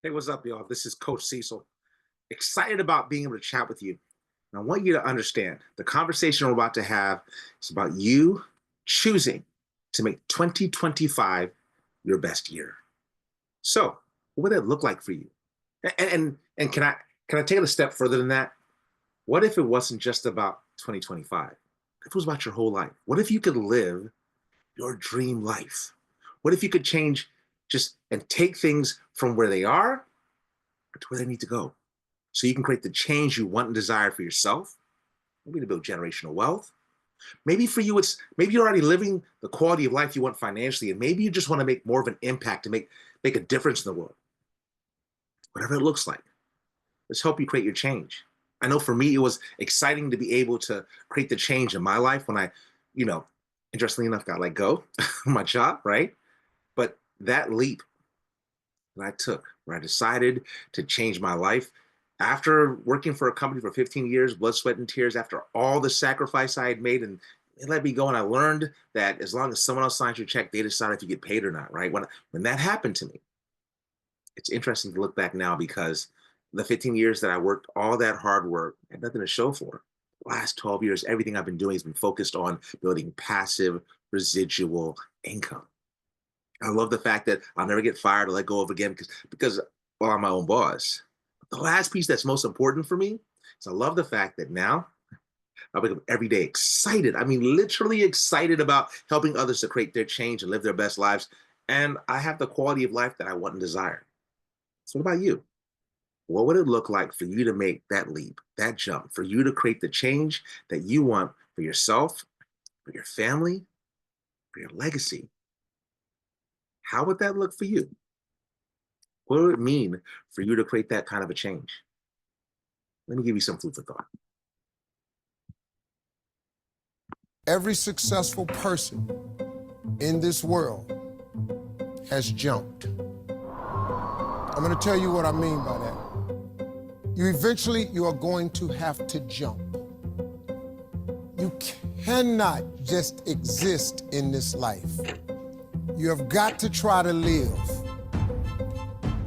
Hey, what's up, y'all? This is Coach Cecil. Excited about being able to chat with you. And I want you to understand the conversation we're about to have is about you choosing to make 2025 your best year. So, what would that look like for you? And can I take it a step further than that? What if it wasn't just about 2025? If it was about your whole life? What if you could live your dream life? What if you could change just and take things from where they are to where they need to go? So you can create the change you want and desire for yourself, maybe to build generational wealth. Maybe for you, maybe you're already living the quality of life you want financially, and maybe you just want to make more of an impact to make a difference in the world. Whatever it looks like, let's help you create your change. I know for me, it was exciting to be able to create the change in my life when I, interestingly enough, got let go of my job, right? But that leap that I took, where I decided to change my life after working for a company for 15 years, blood, sweat, and tears, after all the sacrifice I had made, and they let me go, and I learned that as long as someone else signs your check, they decide if you get paid or not, right? When that happened to me, it's interesting to look back now because the 15 years that I worked all that hard work, I had nothing to show for it. The last 12 years, everything I've been doing has been focused on building passive residual income. I love the fact that I'll never get fired or let go of again because well, I'm my own boss. But the last piece that's most important for me is I love the fact that now I wake up every day excited. I mean, literally excited about helping others to create their change and live their best lives. And I have the quality of life that I want and desire. So what about you? What would it look like for you to make that leap, that jump, for you to create the change that you want for yourself, for your family, for your legacy? How would that look for you? What would it mean for you to create that kind of a change? Let me give you some food for thought. Every successful person in this world has jumped. I'm going to tell you what I mean by that. You are going to have to jump. You cannot just exist in this life. You have got to try to live.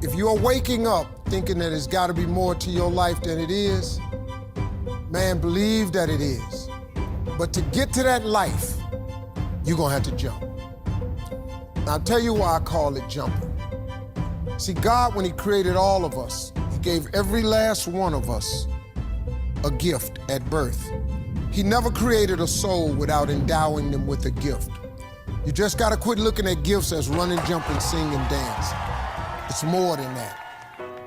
If you are waking up thinking that there's got to be more to your life than it is, man, believe that it is. But to get to that life, you're going to have to jump. Now, I'll tell you why I call it jumping. See, God, when he created all of us, he gave every last one of us a gift at birth. He never created a soul without endowing them with a gift. You just gotta quit looking at gifts as running, jumping, sing, and dance. It's more than that.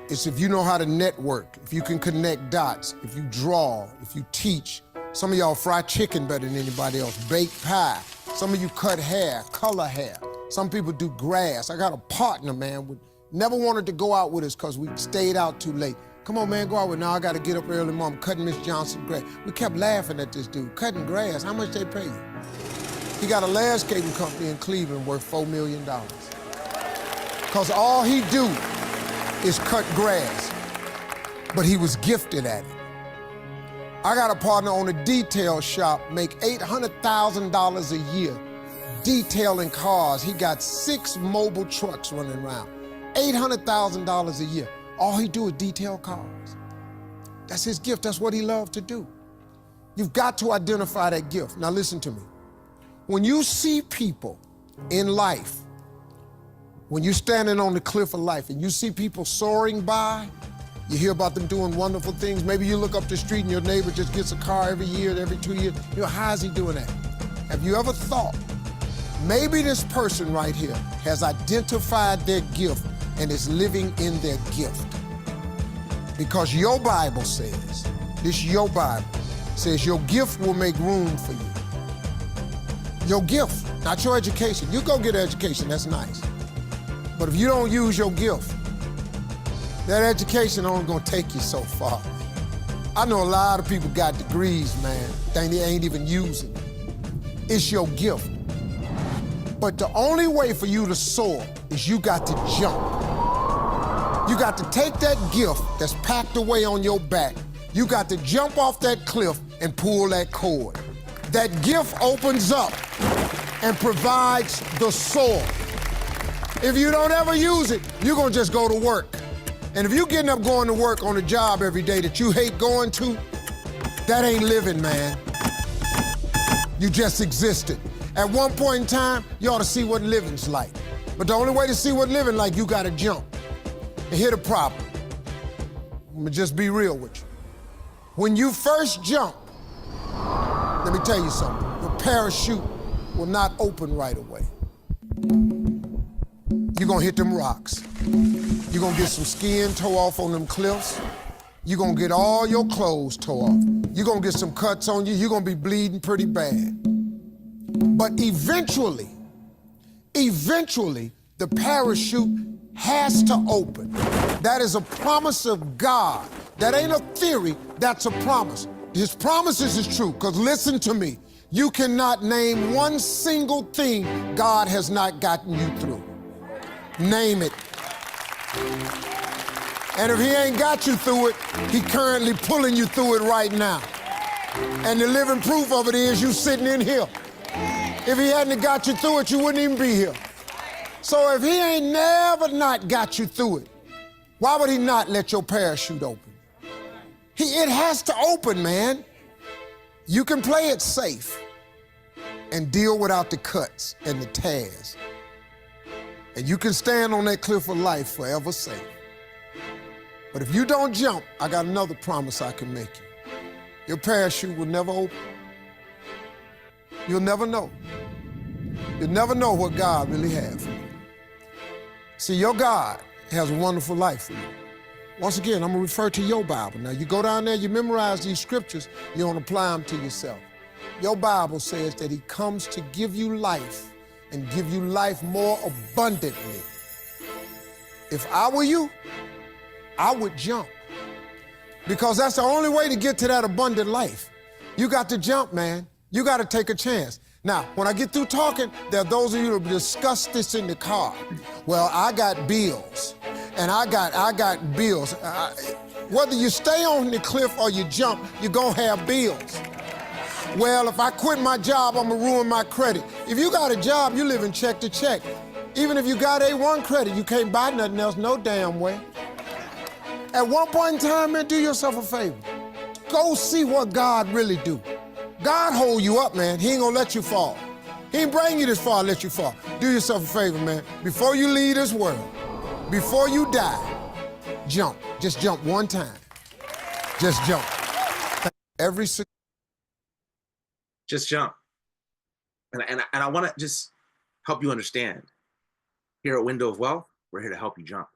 It's if you know how to network, if you can connect dots, if you draw, if you teach. Some of y'all fry chicken better than anybody else, bake pie. Some of you cut hair, color hair. Some people do grass. I got a partner, man, never wanted to go out with us because we stayed out too late. Come on, man, go out with now. I got to get up early, Mom, cutting Miss Johnson grass. We kept laughing at this dude, cutting grass. How much they pay you? He got a landscaping company in Cleveland worth $4 million. Because all he do is cut grass, but he was gifted at it. I got a partner on a detail shop, make $800,000 a year detailing cars. He got 6 mobile trucks running around. $800,000 a year. All he do is detail cars. That's his gift. That's what he loved to do. You've got to identify that gift. Now listen to me. When you see people in life, when you're standing on the cliff of life and you see people soaring by, you hear about them doing wonderful things. Maybe you look up the street and your neighbor just gets a car every year, every 2 years. You know, how is he doing that? Have you ever thought, maybe this person right here has identified their gift and is living in their gift? Because your Bible says, your Bible says your gift will make room for you. Your gift, not your education. You go get an education, that's nice. But if you don't use your gift, that education only gonna take you so far. I know a lot of people got degrees, man, they ain't even using it. It's your gift. But the only way for you to soar is you got to jump. You got to take that gift that's packed away on your back. You got to jump off that cliff and pull that cord. That gift opens up and provides the soar. If you don't ever use it, you're gonna just go to work. And if you're getting up going to work on a job every day that you hate going to, that ain't living, man. You just existed. At one point in time, you ought to see what living's like. But the only way to see what living like, you gotta jump. And here's the problem. I'm gonna just be real with you. When you first jump, let me tell you something. Your parachute will not open right away. You're gonna hit them rocks. You're gonna get some skin tore off on them cliffs. You're gonna get all your clothes tore off. You're gonna get some cuts on you. You're gonna be bleeding pretty bad. But eventually, the parachute has to open. That is a promise of God. That ain't a theory, that's a promise. His promises is true, because listen to me. You cannot name one single thing God has not gotten you through. Name it. And if he ain't got you through it, he currently pulling you through it right now. And the living proof of it is you sitting in here. If he hadn't got you through it, you wouldn't even be here. So if he ain't never not got you through it, why would he not let your parachute open? It has to open, man. You can play it safe and deal without the cuts and the tears. And you can stand on that cliff of life forever safe. But if you don't jump, I got another promise I can make you. Your parachute will never open. You'll never know. You'll never know what God really has for you. See, your God has a wonderful life for you. Once again, I'm gonna refer to your Bible. Now, you go down there, you memorize these scriptures, you don't apply them to yourself. Your Bible says that he comes to give you life and give you life more abundantly. If I were you, I would jump. Because that's the only way to get to that abundant life. You got to jump, man. You got to take a chance. Now, when I get through talking, there are those of you who discuss this in the car. Well, I got bills, and I got bills. Whether you stay on the cliff or you jump, you're gonna have bills. Well, if I quit my job, I'm gonna ruin my credit. If you got a job, you living check to check. Even if you got A1 credit, you can't buy nothing else no damn way. At one point in time, man, do yourself a favor. Go see what God really do. God hold you up, man. He ain't gonna let you fall. He ain't bring you this far to let you fall. Do yourself a favor, man. Before you leave this world, before you die, jump. Just jump one time. Just jump. Just jump. And I want to just help you understand. Here at Window of Wealth, we're here to help you jump.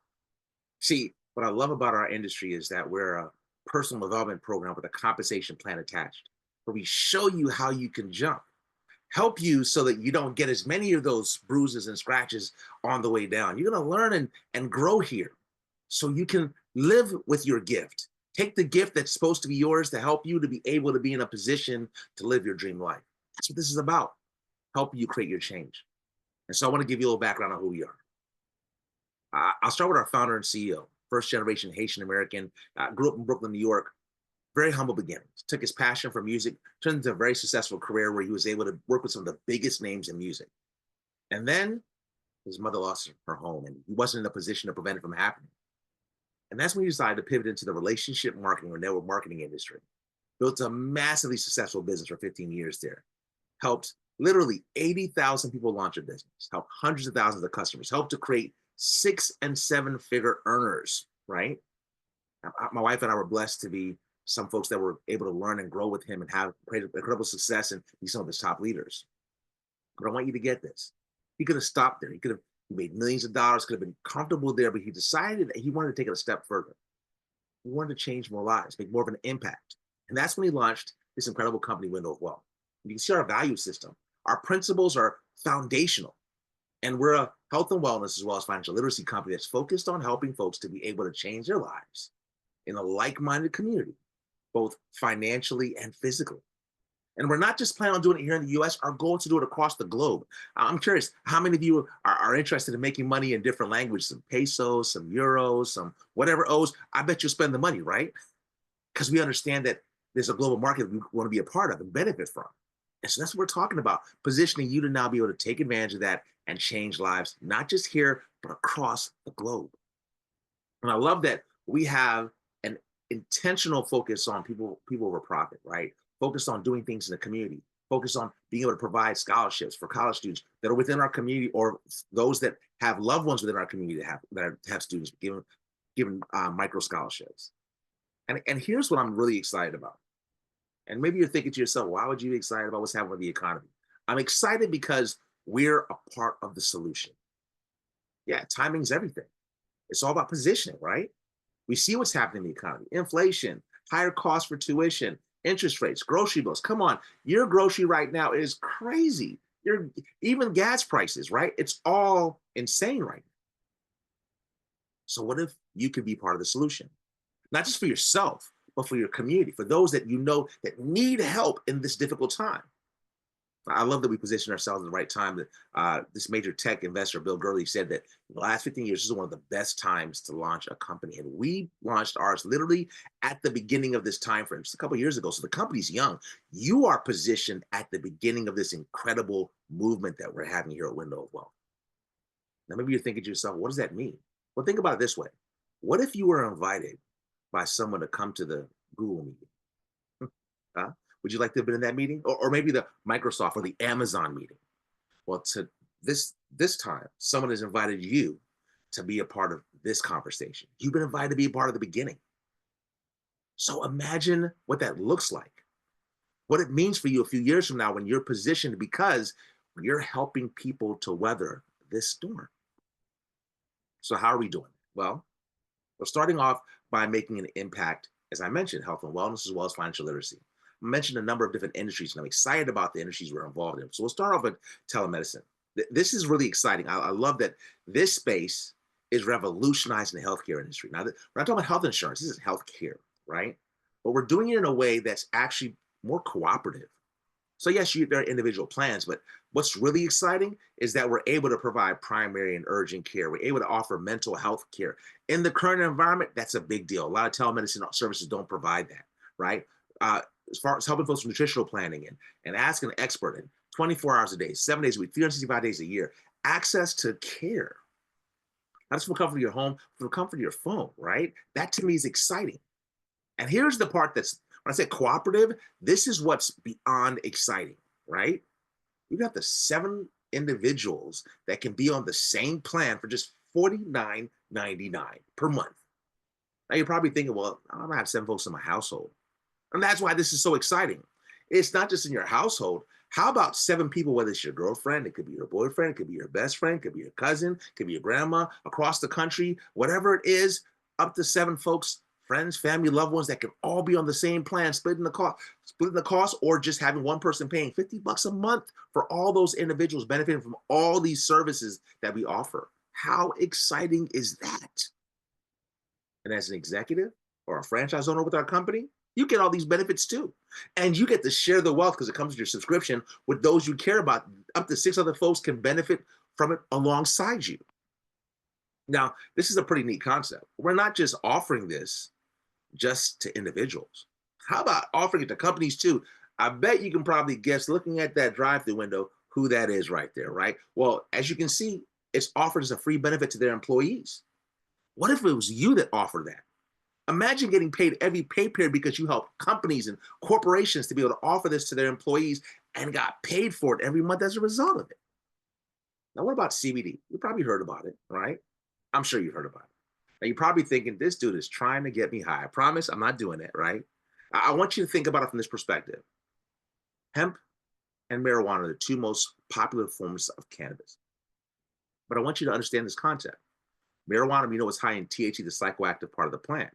See, what I love about our industry is that we're a personal development program with a compensation plan attached, where we show you how you can jump, help you so that you don't get as many of those bruises and scratches on the way down. You're gonna learn and grow here so you can live with your gift. Take the gift that's supposed to be yours to help you to be able to be in a position to live your dream life. That's what this is about, helping you create your change. And so I want to give you a little background on who we are. I'll start with our founder and CEO, first generation Haitian American, grew up in Brooklyn, New York, very humble beginnings. Took his passion for music, turned into a very successful career where he was able to work with some of the biggest names in music. And then his mother lost her home and he wasn't in a position to prevent it from happening. And that's when he decided to pivot into the relationship marketing or network marketing industry. Built a massively successful business for 15 years there. Helped literally 80,000 people launch a business, helped hundreds of thousands of customers, helped to create 6- and 7-figure earners, right? My wife and I were blessed to be some folks that were able to learn and grow with him and have incredible success and be some of his top leaders. But I want you to get this. He could have stopped there. He made millions of dollars, could have been comfortable there, but he decided that he wanted to take it a step further. He wanted to change more lives, make more of an impact. And that's when he launched this incredible company, Window of Wealth. You can see our value system. Our principles are foundational. And we're a health and wellness as well as financial literacy company that's focused on helping folks to be able to change their lives in a like-minded community, both financially and physically. And we're not just planning on doing it here in the US, our goal is to do it across the globe. I'm curious, how many of you are interested in making money in different languages, some pesos, some euros, some whatever O's? I bet you'll spend the money, right? Because we understand that there's a global market we want to be a part of and benefit from. And so that's what we're talking about, positioning you to now be able to take advantage of that and change lives, not just here, but across the globe. And I love that we have an intentional focus on people over profit, right? Focus on doing things in the community. Focus on being able to provide scholarships for college students that are within our community, or those that have loved ones within our community that have students given micro scholarships. And here's what I'm really excited about. And maybe you're thinking to yourself, why would you be excited about what's happening with the economy? I'm excited because we're a part of the solution. Yeah, timing's everything. It's all about positioning, right? We see what's happening in the economy: inflation, higher costs for tuition, interest rates, grocery bills. Come on, your grocery right now is crazy. Your even gas prices, right? It's all insane right now. So what if you could be part of the solution? Not just for yourself, but for your community, for those that you know that need help in this difficult time. I love that we position ourselves at the right time. That this major tech investor, Bill Gurley, said that in the last 15 years, this is one of the best times to launch a company. And we launched ours literally at the beginning of this time frame, just a couple of years ago. So the company's young. You are positioned at the beginning of this incredible movement that we're having here at Window of Wealth. Now, maybe you're thinking to yourself, what does that mean? Well, think about it this way. What if you were invited by someone to come to the Google meeting? Huh? Would you like to have been in that meeting? Or maybe the Microsoft or the Amazon meeting? Well, to this time, someone has invited you to be a part of this conversation. You've been invited to be a part of the beginning. So imagine what that looks like, what it means for you a few years from now when you're positioned, because you're helping people to weather this storm. So how are we doing? Well, we're starting off by making an impact, as I mentioned, health and wellness, as well as financial literacy. I mentioned a number of different industries, and I'm excited about the industries we're involved in. So we'll start off with telemedicine. This is really exciting. I love that this space is revolutionizing the healthcare industry. Now, we're not talking about health insurance. This is healthcare, right? But we're doing it in a way that's actually more cooperative. So yes, there are individual plans, but what's really exciting is that we're able to provide primary and urgent care. We're able to offer mental health care. In the current environment, that's a big deal. A lot of telemedicine services don't provide that, right? As far as helping folks with nutritional planning and asking an expert in 24 hours a day, 7 days a week, 365 days a year, access to care, not just from the comfort of your home, from the comfort of your phone, right? That to me is exciting. And here's the part that's, when I say cooperative, this is what's beyond exciting, right? You've got the 7 individuals that can be on the same plan for just $49.99 per month. Now you're probably thinking, well, I'm gonna have 7 folks in my household. And that's why this is so exciting. It's not just in your household. How about 7 people, whether it's your girlfriend, it could be your boyfriend, it could be your best friend, it could be your cousin, it could be your grandma, across the country, whatever it is, up to 7 folks, friends, family, loved ones that can all be on the same plan, splitting the cost, or just having one person paying $50 a month for all those individuals benefiting from all these services that we offer. How exciting is that? And as an executive or a franchise owner with our company, you get all these benefits too. And you get to share the wealth because it comes with your subscription with those you care about. Up to 6 other folks can benefit from it alongside you. Now, this is a pretty neat concept. We're not just offering this just to individuals. How about offering it to companies too? I bet you can probably guess, looking at that drive-through window, who that is right there, right? Well, as you can see, it's offered as a free benefit to their employees. What if it was you that offered that? Imagine getting paid every pay period because you help companies and corporations to be able to offer this to their employees and got paid for it every month as a result of it. Now, what about CBD? You probably heard about it, right? I'm sure you've heard about it. Now, you're probably thinking, this dude is trying to get me high. I promise I'm not doing it, right? I want you to think about it from this perspective. Hemp and marijuana are the 2 most popular forms of cannabis. But I want you to understand this concept. Marijuana, we know, is high in THC, the psychoactive part of the plant.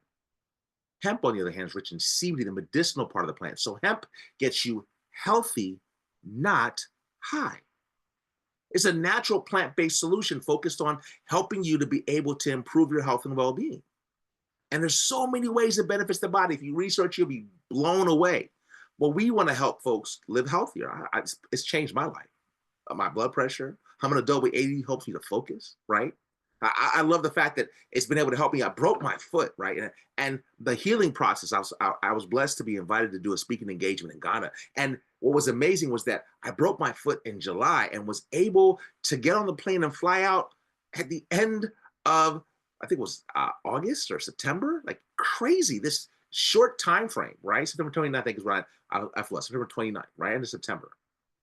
Hemp, on the other hand, is rich in CBD, the medicinal part of the plant. So hemp gets you healthy, not high. It's a natural plant-based solution focused on helping you to be able to improve your health and well-being. And there's so many ways it benefits the body. If you research, you'll be blown away. Well, we want to help folks live healthier. It's changed my life. My blood pressure. I'm an adult with 80, helps me to focus, right? I love the fact that it's been able to help me. I broke my foot, right? And the healing process, I was blessed to be invited to do a speaking engagement in Ghana. And what was amazing was that I broke my foot in July and was able to get on the plane and fly out at the end of I think it was August or September, like crazy. This short time frame, right? September 29th, I think is right. I forgot, September 29th, right? End of September.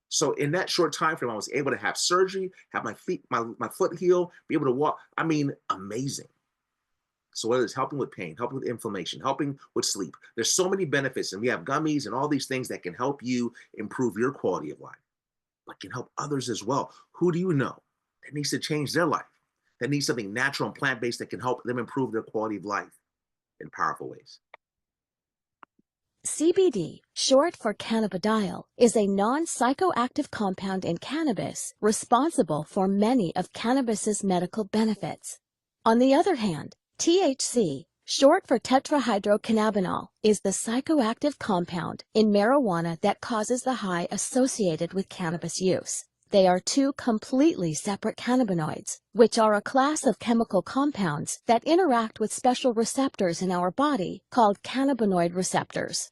So in that short time frame, I was able to have surgery, have my feet, my foot heal, be able to walk. I mean, amazing. So whether it's helping with pain, helping with inflammation, helping with sleep, there's so many benefits, and we have gummies and all these things that can help you improve your quality of life, but can help others as well. Who do you know that needs to change their life? That needs something natural and plant-based that can help them improve their quality of life in powerful ways. CBD, short for cannabidiol, is a non-psychoactive compound in cannabis responsible for many of cannabis's medical benefits. On the other hand, THC, short for tetrahydrocannabinol, is the psychoactive compound in marijuana that causes the high associated with cannabis use. They are two completely separate cannabinoids, which are a class of chemical compounds that interact with special receptors in our body called cannabinoid receptors.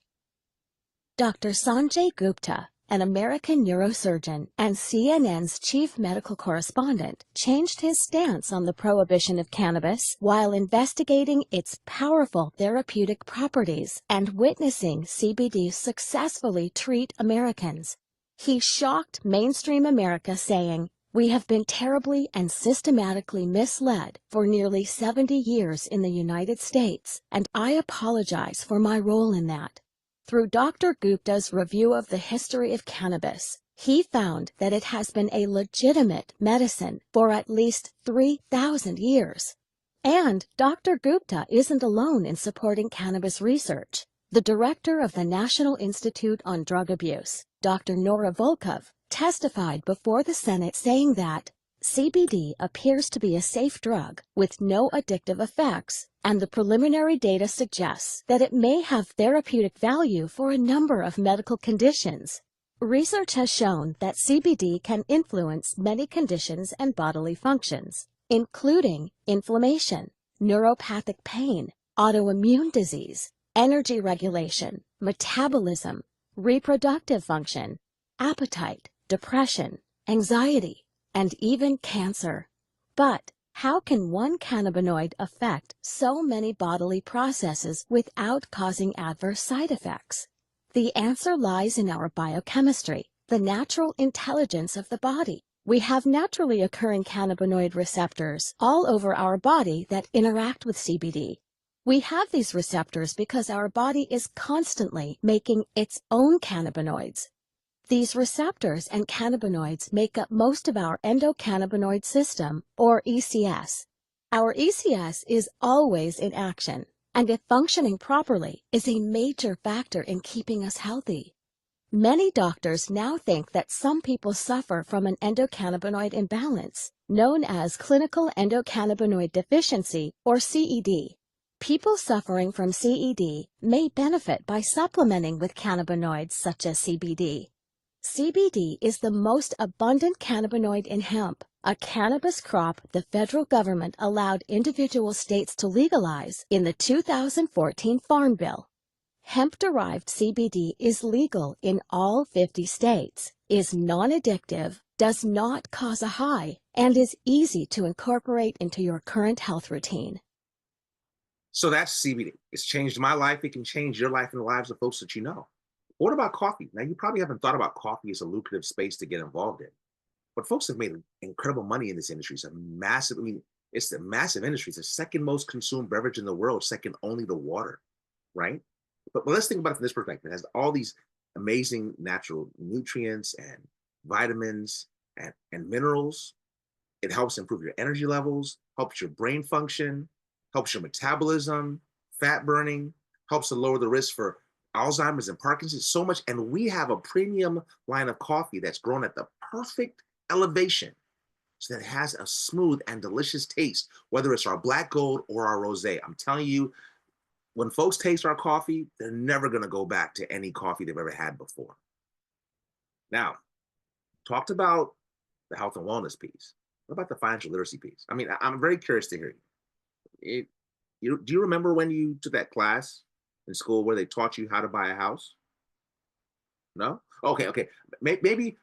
Dr. Sanjay Gupta, an American neurosurgeon and CNN's chief medical correspondent, changed his stance on the prohibition of cannabis while investigating its powerful therapeutic properties and witnessing CBD successfully treat Americans. He shocked mainstream America, saying, "We have been terribly and systematically misled for nearly 70 years in the United States, and I apologize for my role in that." Through Dr. Gupta's review of the history of cannabis, he found that it has been a legitimate medicine for at least 3,000 years. And Dr. Gupta isn't alone in supporting cannabis research. The director of the National Institute on Drug Abuse, Dr. Nora Volkov, testified before the Senate saying that CBD appears to be a safe drug with no addictive effects, and the preliminary data suggests that it may have therapeutic value for a number of medical conditions. Research has shown that CBD can influence many conditions and bodily functions, including inflammation, neuropathic pain, autoimmune disease, energy regulation, metabolism, reproductive function, appetite, depression, anxiety, and even cancer. But how can one cannabinoid affect so many bodily processes without causing adverse side effects? The answer lies in our biochemistry, the natural intelligence of the body. We have naturally occurring cannabinoid receptors all over our body that interact with CBD. We have these receptors because our body is constantly making its own cannabinoids. These receptors and cannabinoids make up most of our endocannabinoid system, or ECS. Our ECS is always in action, and if functioning properly, is a major factor in keeping us healthy. Many doctors now think that some people suffer from an endocannabinoid imbalance, known as clinical endocannabinoid deficiency, or CED. People suffering from CED may benefit by supplementing with cannabinoids such as CBD. CBD is the most abundant cannabinoid in hemp, a cannabis crop the federal government allowed individual states to legalize in the 2014 Farm Bill. Hemp-derived CBD is legal in all 50 states, is non-addictive, does not cause a high, and is easy to incorporate into your current health routine. So that's CBD. It's changed my life. It can change your life and the lives of folks that you know. What about coffee? Now, you probably haven't thought about coffee as a lucrative space to get involved in, but folks have made incredible money in this industry. It's a massive, I mean, it's a massive industry. It's the second most consumed beverage in the world, second only to water, right? But let's think about it from this perspective. It has all these amazing natural nutrients and vitamins and minerals. It helps improve your energy levels, helps your brain function, helps your metabolism, fat burning, helps to lower the risk for Alzheimer's and Parkinson's, so much. And we have a premium line of coffee that's grown at the perfect elevation so that it has a smooth and delicious taste, whether it's our black gold or our rosé. I'm telling you, when folks taste our coffee, they're never going to go back to any coffee they've ever had before. Now, talked about the health and wellness piece. What about the financial literacy piece? I mean, I'm very curious to hear you. Do you remember when you took that class in school where they taught you how to buy a house? No? Okay. Maybe,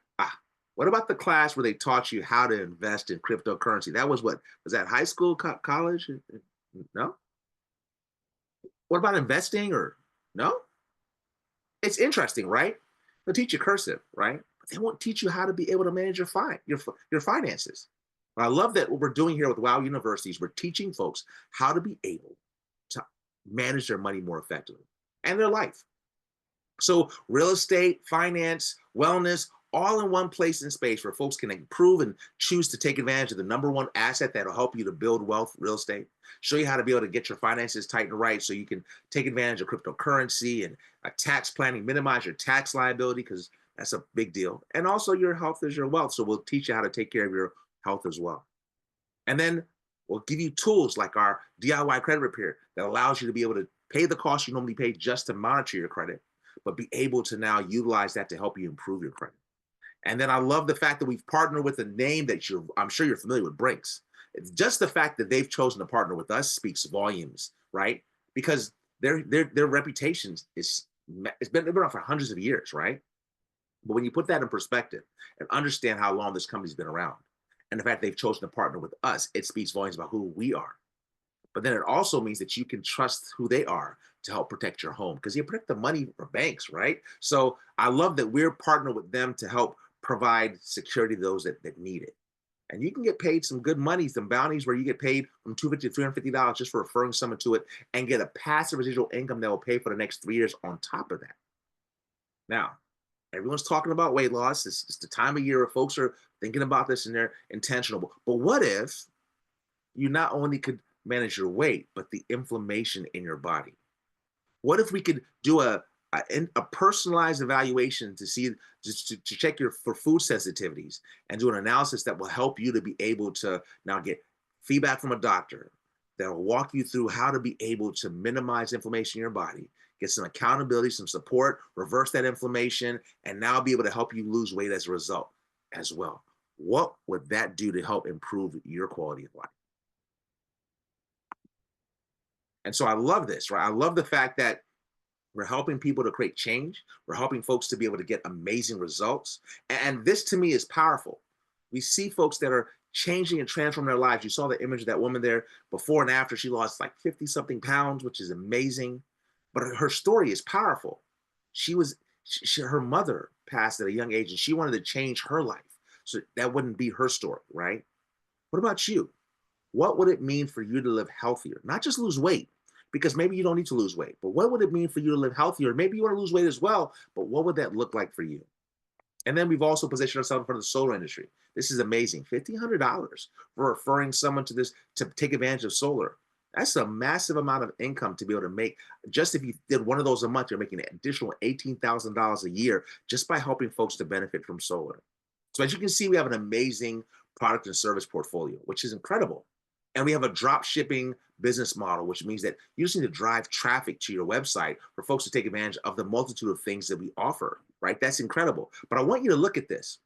what about the class where they taught you how to invest in cryptocurrency? That was what? Was that high school, college? No. What about investing or no? It's interesting, right? They'll teach you cursive, right? But they won't teach you how to be able to manage your finances. But I love that what we're doing here with Wow Universities, we're teaching folks how to be able to manage their money more effectively and their life. So real estate, finance, wellness, all in one place and space where folks can improve and choose to take advantage of the number one asset that'll help you to build wealth, real estate. Show you how to be able to get your finances tight and right so you can take advantage of cryptocurrency and tax planning, minimize your tax liability because that's a big deal. And also your health is your wealth. So we'll teach you how to take care of your health as well. And then we'll give you tools like our DIY credit repair that allows you to be able to pay the cost you normally pay just to monitor your credit, but be able to now utilize that to help you improve your credit. And then I love the fact that we've partnered with a name that I'm sure you're familiar with, Brinks. It's just the fact that they've chosen to partner with us speaks volumes, right? Because their reputation it's been around for hundreds of years, right? But when you put that in perspective and understand how long this company's been around, and the fact they've chosen to partner with us, it speaks volumes about who we are. But then it also means that you can trust who they are to help protect your home because you protect the money for banks, right? So I love that we're partnered with them to help provide security to those that need it. And you can get paid some good money, some bounties where you get paid from $250 to $350 just for referring someone to it and get a passive residual income that will pay for the next 3 years on top of that. Now, everyone's talking about weight loss. It's the time of year where folks are thinking about this and they're intentional. But what if you not only could manage your weight, but the inflammation in your body? What if we could do a personalized evaluation to see just to check your for food sensitivities and do an analysis that will help you to be able to now get feedback from a doctor that will walk you through how to be able to minimize inflammation in your body, get some accountability, some support, reverse that inflammation, and now be able to help you lose weight as a result as well. What would that do to help improve your quality of life? And so I love this, right? I love the fact that we're helping people to create change. We're helping folks to be able to get amazing results. And this to me is powerful. We see folks that are changing and transforming their lives. You saw the image of that woman there before and after. She lost like 50 something pounds, which is amazing. But her story is powerful. Her mother passed at a young age and she wanted to change her life. So that wouldn't be her story, right? What about you? What would it mean for you to live healthier? Not just lose weight, because maybe you don't need to lose weight, but what would it mean for you to live healthier? Maybe you want to lose weight as well, but what would that look like for you? And then we've also positioned ourselves in front of the solar industry. This is amazing. $1,500 for referring someone to this to take advantage of solar. That's a massive amount of income to be able to make. Just if you did one of those a month, you're making an additional $18,000 a year just by helping folks to benefit from solar. So as you can see, we have an amazing product and service portfolio, which is incredible. And we have a drop shipping business model, which means that you just need to drive traffic to your website for folks to take advantage of the multitude of things that we offer, right? That's incredible. But I want you to look at this.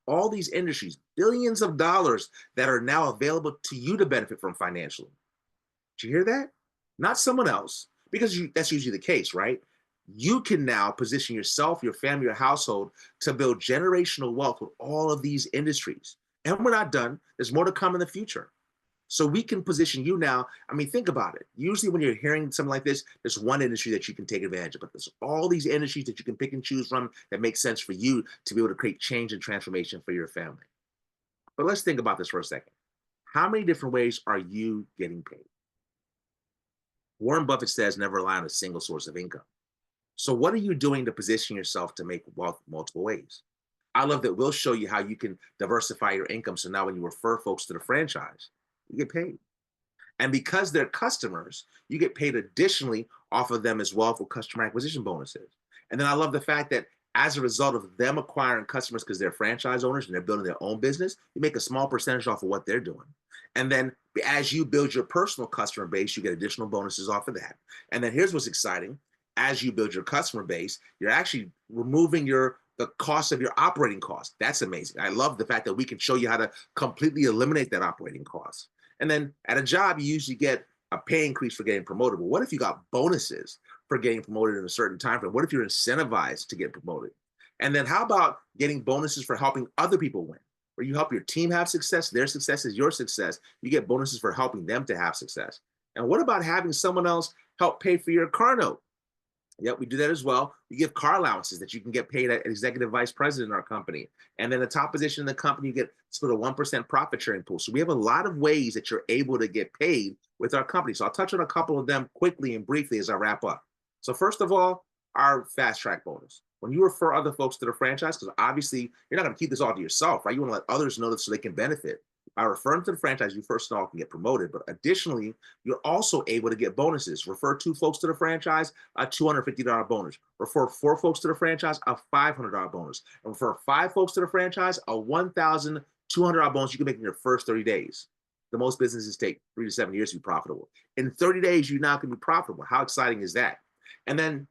All these industries, billions of dollars that are now available to you to benefit from financially. Did you hear that? Not someone else, because that's usually the case, right? You can now position yourself, your family, your household to build generational wealth with all of these industries. And we're not done. There's more to come in the future. So we can position you now. I mean, think about it. Usually when you're hearing something like this, there's one industry that you can take advantage of, but there's all these industries that you can pick and choose from that make sense for you to be able to create change and transformation for your family. But let's think about this for a second. How many different ways are you getting paid? Warren Buffett says never rely on a single source of income. So what are you doing to position yourself to make wealth multiple ways? I love that we'll show you how you can diversify your income. So now when you refer folks to the franchise, you get paid. And because they're customers, you get paid additionally off of them as well for customer acquisition bonuses. And then I love the fact that as a result of them acquiring customers because they're franchise owners and they're building their own business, you make a small percentage off of what they're doing. And then as you build your personal customer base, you get additional bonuses off of that. And then here's what's exciting. As you build your customer base, you're actually removing the cost of your operating cost. That's amazing. I love the fact that we can show you how to completely eliminate that operating cost. And then at a job, you usually get a pay increase for getting promoted. But what if you got bonuses for getting promoted in a certain time frame? What if you're incentivized to get promoted? And then how about getting bonuses for helping other people win? Where you help your team have success, their success is your success. You get bonuses for helping them to have success. And what about having someone else help pay for your car note? Yep, we do that as well. We give car allowances that you can get paid at executive vice president in our company. And then the top position in the company, you get split a 1% profit sharing pool. So we have a lot of ways that you're able to get paid with our company. So I'll touch on a couple of them quickly and briefly as I wrap up. So first of all, our fast track bonus. When you refer other folks to the franchise, because obviously you're not going to keep this all to yourself, right? You want to let others know this so they can benefit. By referring to the franchise, you first of all can get promoted, but additionally, you're also able to get bonuses. Refer two folks to the franchise, a $250 bonus. Refer four folks to the franchise, a $500 bonus. And refer five folks to the franchise, a $1,200 bonus you can make in your first 30 days. The most businesses take 3 to 7 years to be profitable. In 30 days, you now can be profitable. How exciting is that? And then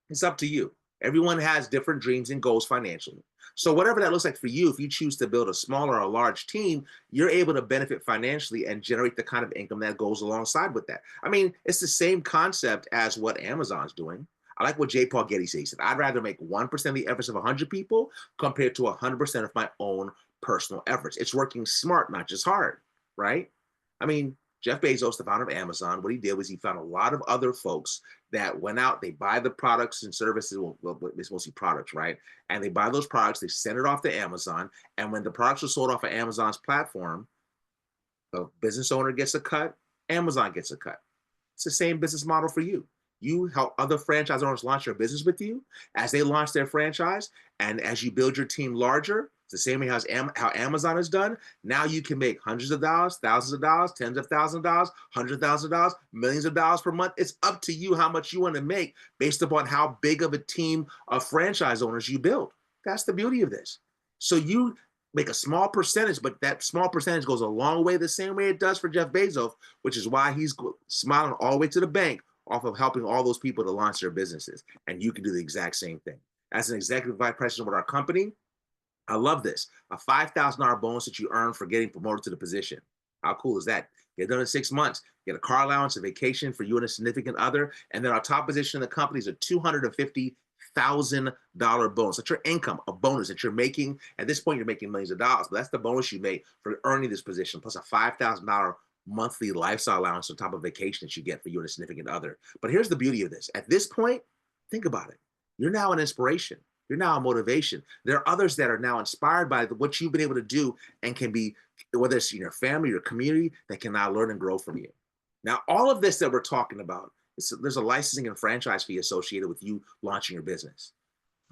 it's up to you. Everyone has different dreams and goals financially. So whatever that looks like for you, if you choose to build a small or a large team, you're able to benefit financially and generate the kind of income that goes alongside with that. I mean, it's the same concept as what Amazon's doing. I like what J. Paul Getty said. He said, I'd rather make 1% of the efforts of 100 people compared to 100% of my own personal efforts. It's working smart, not just hard, right? I mean, Jeff Bezos, the founder of Amazon, what he did was he found a lot of other folks that went out, they buy the products and services, well, it's mostly products, right? And they buy those products, they send it off to Amazon. And when the products are sold off of Amazon's platform, the business owner gets a cut, Amazon gets a cut. It's the same business model for you. You help other franchise owners launch their business with you as they launch their franchise. And as you build your team larger, it's the same way how Amazon is done. Now you can make hundreds of dollars, thousands of dollars, tens of thousands of dollars, $100,000, millions of dollars per month. It's up to you how much you want to make based upon how big of a team of franchise owners you build. That's the beauty of this. So you make a small percentage, but that small percentage goes a long way, the same way it does for Jeff Bezos, which is why he's smiling all the way to the bank off of helping all those people to launch their businesses. And you can do the exact same thing. As an executive vice president with our company, I love this. A $5,000 bonus that you earn for getting promoted to the position. How cool is that? Get done in 6 months. Get a car allowance, a vacation for you and a significant other. And then our top position in the company is a $250,000 bonus. That's your income, a bonus that you're making. At this point, you're making millions of dollars, but that's the bonus you made for earning this position, plus a $5,000 monthly lifestyle allowance on top of vacation that you get for you and a significant other. But here's the beauty of this. At this point, think about it. You're now an inspiration. You're now a motivation. There are others that are now inspired by what you've been able to do and can be, whether it's in your family, your community, that can now learn and grow from you. Now, all of this that we're talking about, there's a licensing and franchise fee associated with you launching your business.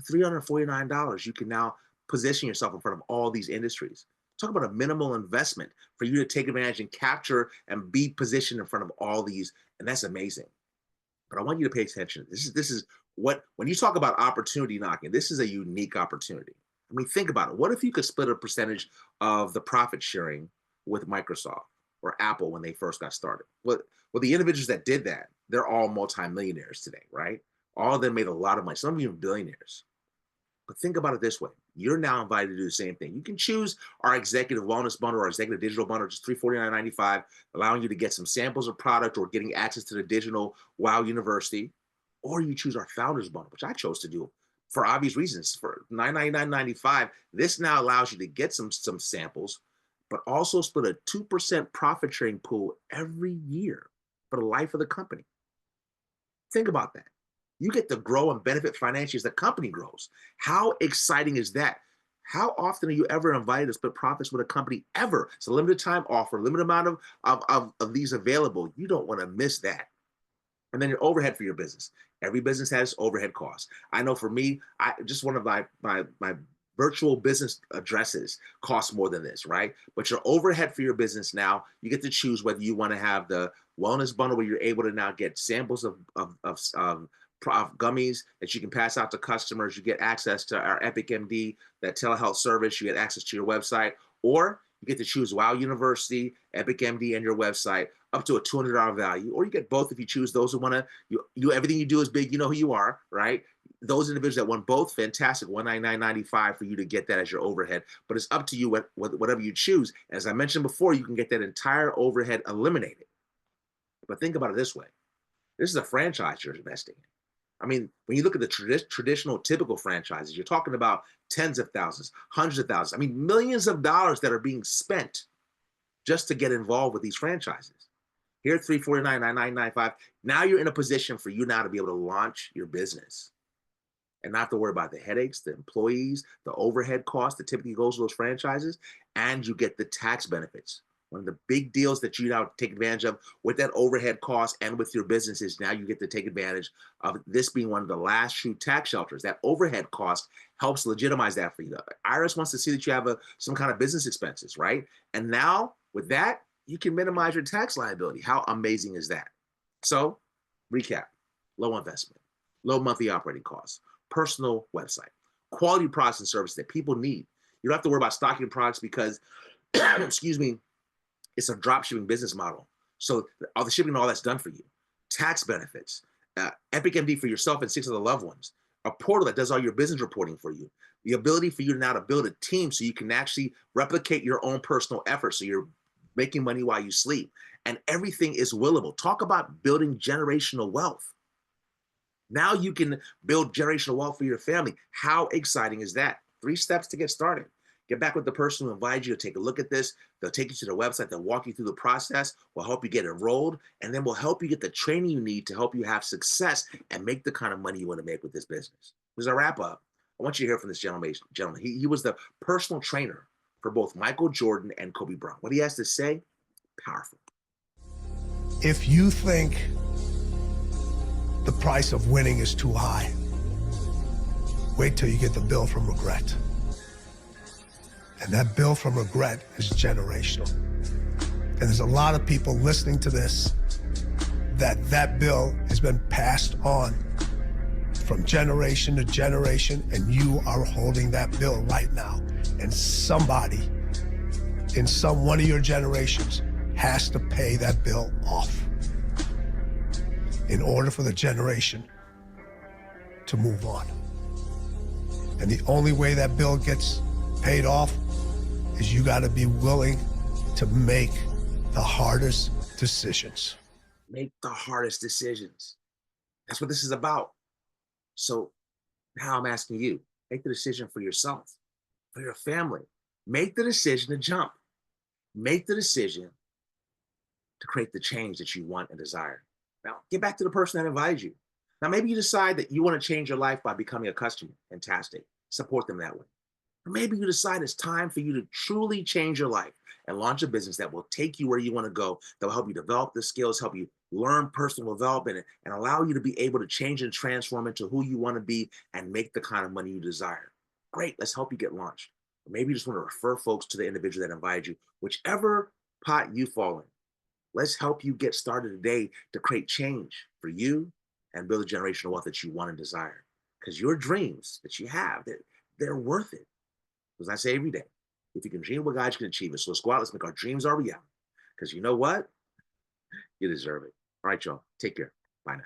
For $349, you can now position yourself in front of all these industries. Talk about a minimal investment for you to take advantage and capture and be positioned in front of all these, and that's amazing. But I want you to pay attention. This is what, when you talk about opportunity knocking, this is a unique opportunity. I mean, think about it. What if you could split a percentage of the profit sharing with Microsoft or Apple when they first got started? Well, the individuals that did that, they're all multimillionaires today, right? All of them made a lot of money, some of them even billionaires. But think about it this way. You're now invited to do the same thing. You can choose our executive wellness bundle or executive digital bundle, just $349.95, allowing you to get some samples of product or getting access to the digital Wow University. Or you choose our founders bundle, which I chose to do for obvious reasons. For $999.95, this now allows you to get some samples, but also split a 2% profit sharing pool every year for the life of the company. Think about that. You get to grow and benefit financially as the company grows. How exciting is that? How often are you ever invited to split profits with a company ever? It's a limited time offer, limited amount of these available. You don't want to miss that. And then your overhead for your business. Every business has overhead costs. I know for me, just one of my virtual business addresses costs more than this, right? But your overhead for your business now, you get to choose whether you want to have the wellness bundle where you're able to now get samples of gummies that you can pass out to customers. You get access to our Epic MD, that telehealth service. You get access to your website, or you get to choose Wow University, Epic MD, and your website up to a $200 value, or you get both if you choose those who want to, everything you do is big, you know who you are, right? Those individuals that want both, fantastic, $199.95 for you to get that as your overhead, but it's up to you whatever you choose. As I mentioned before, you can get that entire overhead eliminated. But think about it this way. This is a franchise you're investing in. I mean, when you look at the traditional, typical franchises, you're talking about tens of thousands, hundreds of thousands, I mean, millions of dollars that are being spent just to get involved with these franchises. Here at 349-9995, now you're in a position for you now to be able to launch your business and not have to worry about the headaches, the employees, the overhead costs that typically goes with those franchises, and you get the tax benefits. One of the big deals that you now take advantage of with that overhead cost and with your business is now you get to take advantage of this being one of the last true tax shelters. That overhead cost helps legitimize that for you. The IRS wants to see that you have some kind of business expenses, right? And now with that, you can minimize your tax liability. How amazing is that? So, recap: low investment, low monthly operating costs, personal website, quality products and services that people need. You don't have to worry about stocking products because, excuse me, it's a drop shipping business model. So all the shipping and all that's done for you. Tax benefits, Epic MD for yourself and 6 other loved ones, a portal that does all your business reporting for you, the ability for you now to build a team so you can actually replicate your own personal efforts. So you're making money while you sleep, and everything is willable. Talk about building generational wealth. Now you can build generational wealth for your family. How exciting is that? 3 steps to get started. Get back with the person who invited you to take a look at this. They'll take you to the website. They'll walk you through the process. We'll help you get enrolled, and then we'll help you get the training you need to help you have success and make the kind of money you want to make with this business. As I wrap up, I want you to hear from this gentleman. He was the personal trainer for both Michael Jordan and Kobe Bryant. What he has to say, powerful. If you think the price of winning is too high, wait till you get the bill from regret. And that bill from regret is generational. And there's a lot of people listening to this that bill has been passed on from generation to generation, and you are holding that bill right now. And somebody in one of your generations has to pay that bill off in order for the generation to move on. And the only way that bill gets paid off is you got to be willing to make the hardest decisions. Make the hardest decisions. That's what this is about. So now I'm asking you, make the decision for yourself, for your family. Make the decision to jump. Make the decision to create the change that you want and desire. Now, get back to the person that invited you. Now, maybe you decide that you want to change your life by becoming a customer. Fantastic. Support them that way. Or maybe you decide it's time for you to truly change your life and launch a business that will take you where you want to go, that will help you develop the skills, help you learn personal development, and allow you to be able to change and transform into who you want to be and make the kind of money you desire. Great, let's help you get launched. Or maybe you just want to refer folks to the individual that invited you. Whichever pot you fall in, let's help you get started today to create change for you and build a generational wealth that you want and desire. Because your dreams that you have, they're worth it. As I say every day, if you can dream what God, you can achieve it. So let's go out, let's make our dreams our reality. Because you know what? You deserve it. All right, y'all. Take care. Bye now.